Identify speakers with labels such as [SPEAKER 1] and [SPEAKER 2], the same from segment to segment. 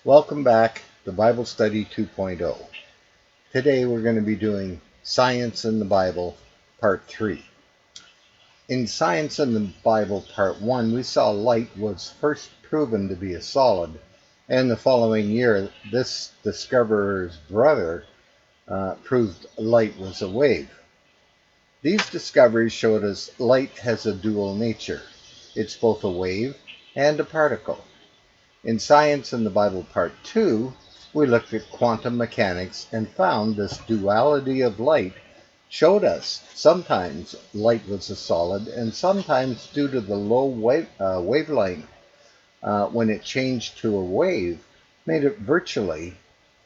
[SPEAKER 1] Welcome back to Bible Study 2.0. Today we're going to be doing Science in the Bible, Part 3. In Science in the Bible, Part 1, we saw light was first proven to be a solid, and the following year, this discoverer's brother proved light was a wave. These discoveries showed us light has a dual nature. It's both a wave and a particle. In Science in the Bible Part 2, we looked at quantum mechanics and found this duality of light showed us sometimes light was a solid and sometimes due to the low wavelength when it changed to a wave made it virtually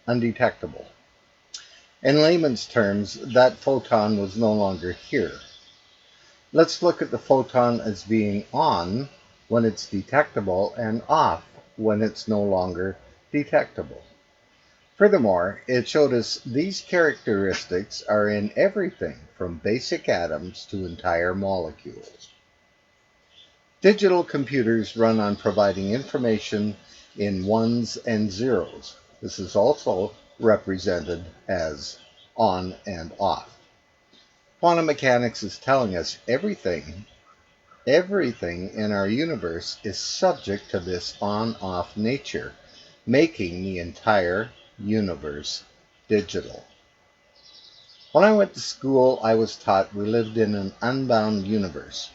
[SPEAKER 1] undetectable. In layman's terms, that photon was no longer here. Let's look at the photon as being on when it's detectable and off when it's no longer detectable. Furthermore, it showed us these characteristics are in everything from basic atoms to entire molecules. Digital computers run on providing information in ones and zeros. This is also represented as on and off. Quantum mechanics is telling us everything in our universe is subject to this on-off nature, making the entire universe digital. When I went to school, I was taught we lived in an unbound universe.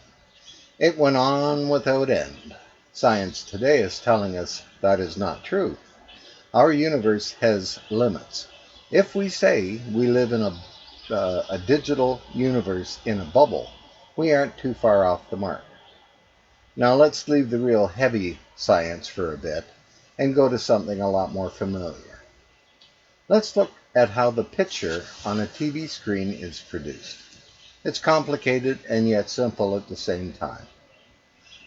[SPEAKER 1] It went on without end. Science today is telling us that is not true. Our universe has limits. If we say we live in a digital universe in a bubble, we aren't too far off the mark. Now let's leave the real heavy science for a bit and go to something a lot more familiar. Let's look at how the picture on a TV screen is produced. It's complicated and yet simple at the same time.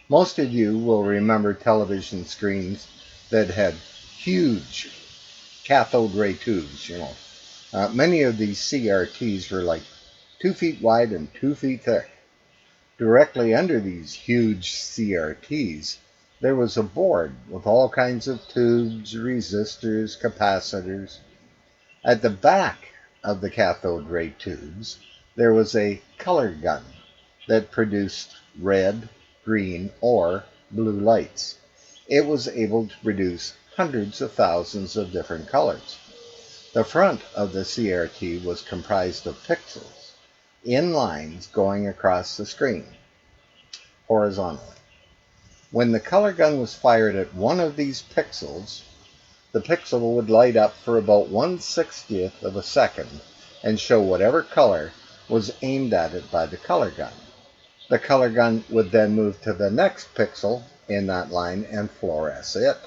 [SPEAKER 1] Most of you will remember television screens that had huge cathode ray tubes, Many of these CRTs were like 2 feet wide and 2 feet thick. Directly under these huge CRTs, there was a board with all kinds of tubes, resistors, capacitors. At the back of the cathode ray tubes, there was a color gun that produced red, green, or blue lights. It was able to produce hundreds of thousands of different colors. The front of the CRT was comprised of pixels in lines going across the screen horizontally. When the color gun was fired at one of these pixels, the pixel would light up for about 1/60th of a second and show whatever color was aimed at it by the color gun. The color gun would then move to the next pixel in that line and fluoresce it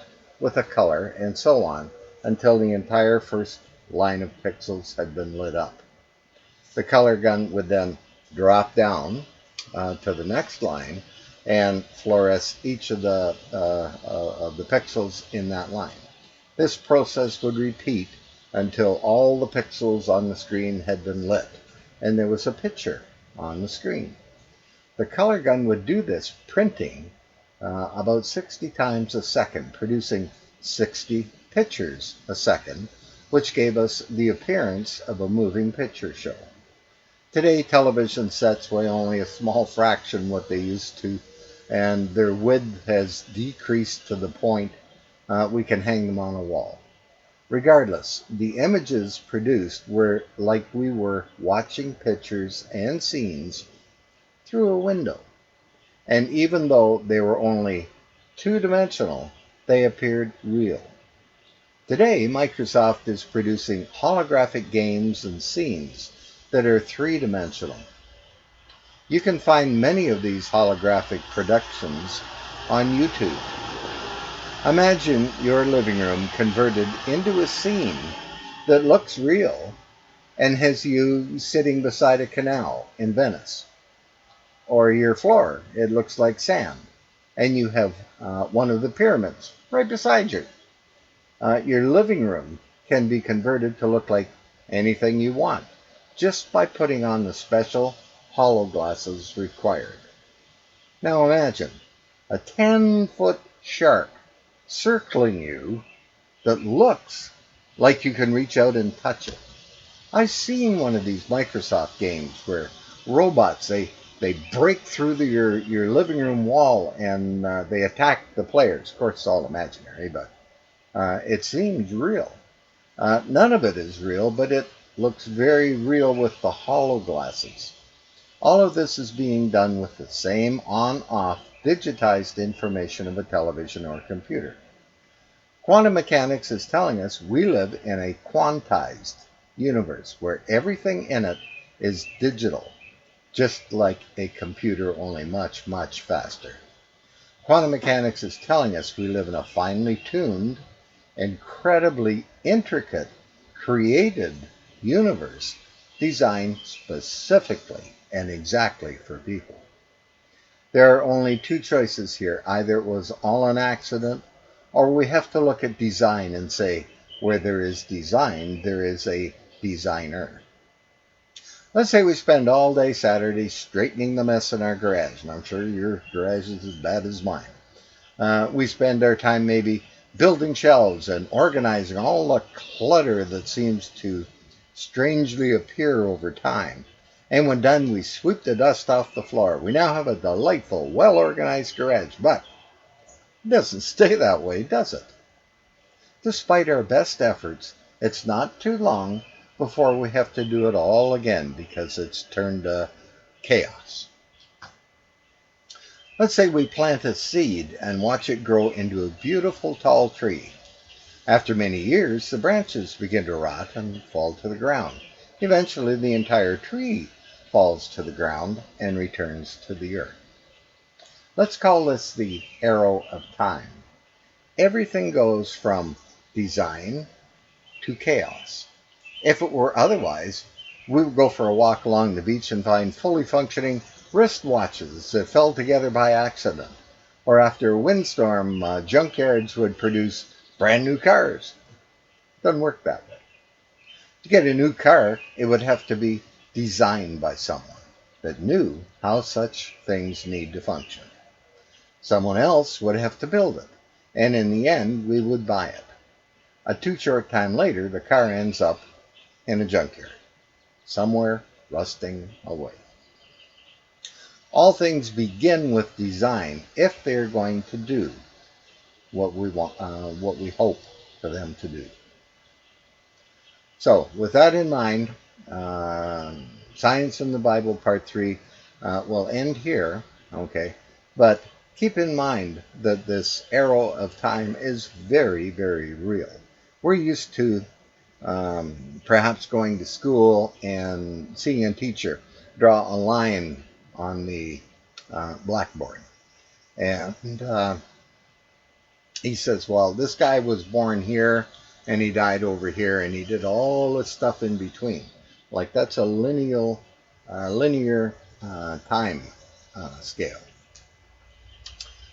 [SPEAKER 1] with a color and so on until the entire first line of pixels had been lit up. The color gun would then drop down to the next line and fluoresce each of the pixels in that line. This process would repeat until all the pixels on the screen had been lit and there was a picture on the screen. The color gun would do this printing about 60 times a second, producing 60 pictures a second, which gave us the appearance of a moving picture show. Today, television sets weigh only a small fraction what they used to, and their width has decreased to the point we can hang them on a wall. Regardless, the images produced were like we were watching pictures and scenes through a window. And even though they were only two-dimensional, they appeared real. Today, Microsoft is producing holographic games and scenes that are three-dimensional. You can find many of these holographic productions on YouTube. Imagine your living room converted into a scene that looks real and has you sitting beside a canal in Venice. Or your floor, it looks like sand, and you have one of the pyramids right beside you. Your living room can be converted to look like anything you want just by putting on the special hollow glasses required. Now imagine a 10-foot shark circling you that looks like you can reach out and touch it. I've seen one of these Microsoft games where robots, they break through your living room wall and they attack the players. Of course, it's all imaginary, but it seems real. None of it is real, but it looks very real with the hologlasses. All of this is being done with the same on-off digitized information of a television or computer. Quantum mechanics is telling us we live in a quantized universe where everything in it is digital, just like a computer, only much, much faster. Quantum mechanics is telling us we live in a finely tuned, incredibly intricate, created universe designed specifically and exactly for people. There are only two choices here. Either it was all an accident, or we have to look at design and say, where there is design, there is a designer. Let's say we spend all day Saturday straightening the mess in our garage, and I'm sure your garage is as bad as mine. We spend our time maybe building shelves and organizing all the clutter that seems to strangely appear over time. And when done, we sweep the dust off the floor. We now have a delightful, well-organized garage, but it doesn't stay that way, does it? Despite our best efforts, it's not too long before we have to do it all again because it's turned to chaos. Let's say we plant a seed and watch it grow into a beautiful tall tree. After many years, the branches begin to rot and fall to the ground. Eventually, the entire tree falls to the ground and returns to the earth. Let's call this the arrow of time. Everything goes from design to chaos. If it were otherwise, we would go for a walk along the beach and find fully functioning wristwatches that fell together by accident. Or after a windstorm, junkyards would produce brand new cars. Doesn't work that way. To get a new car, it would have to be designed by someone that knew how such things need to function. Someone else would have to build it, and in the end, we would buy it. A too short time later, the car ends up in a junkyard, somewhere rusting away. All things begin with design if they're going to do what we want, what we hope for them to do. So, with that in mind, Science in the Bible Part 3 will end here, okay? But keep in mind that this arrow of time is very, very real. We're used to perhaps going to school and seeing a teacher draw a line on the blackboard. And he says, well, this guy was born here and he died over here and he did all the stuff in between. Like that's a linear time scale.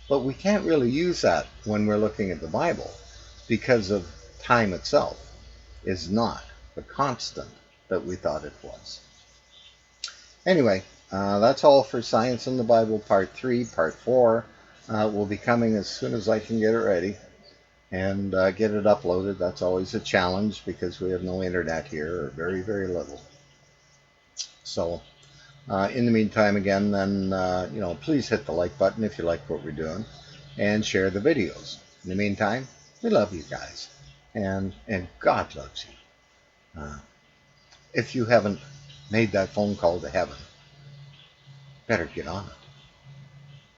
[SPEAKER 1] But we can't really use that when we're looking at the Bible because of time itself is not the constant that we thought it was. Anyway, that's all for Science in the Bible Part 3. Part 4 will be coming as soon as I can get it ready and get it uploaded. That's always a challenge because we have no internet here, or very, very little. So in the meantime, again, then, please hit the like button if you like what we're doing and share the videos. In the meantime, we love you guys and God loves you. If you haven't made that phone call to heaven, better get on it.